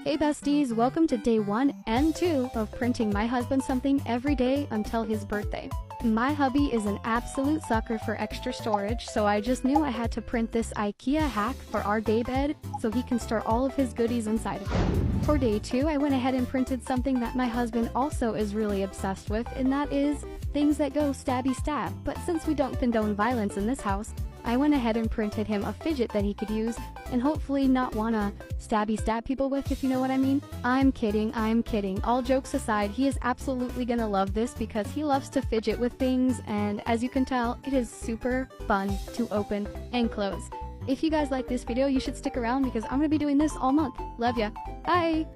Hey besties, welcome to day 1 and 2 of printing my husband something every day until his birthday. My hubby is an absolute sucker for extra storage, so I just knew I had to print this IKEA hack for our daybed so he can store all of his goodies inside of it. For day 2, I went ahead and printed something that my husband also is really obsessed with, and that is things that go stabby stab. But since we don't condone violence in this house, I went ahead and printed him a fidget that he could use and hopefully not wanna stabby stab people with, if you know what I mean. I'm kidding. All jokes aside, he is absolutely gonna love this because he loves to fidget with things, and as you can tell, it is super fun to open and close. If you guys like this video, you should stick around because I'm gonna be doing this all month. Love ya. Bye!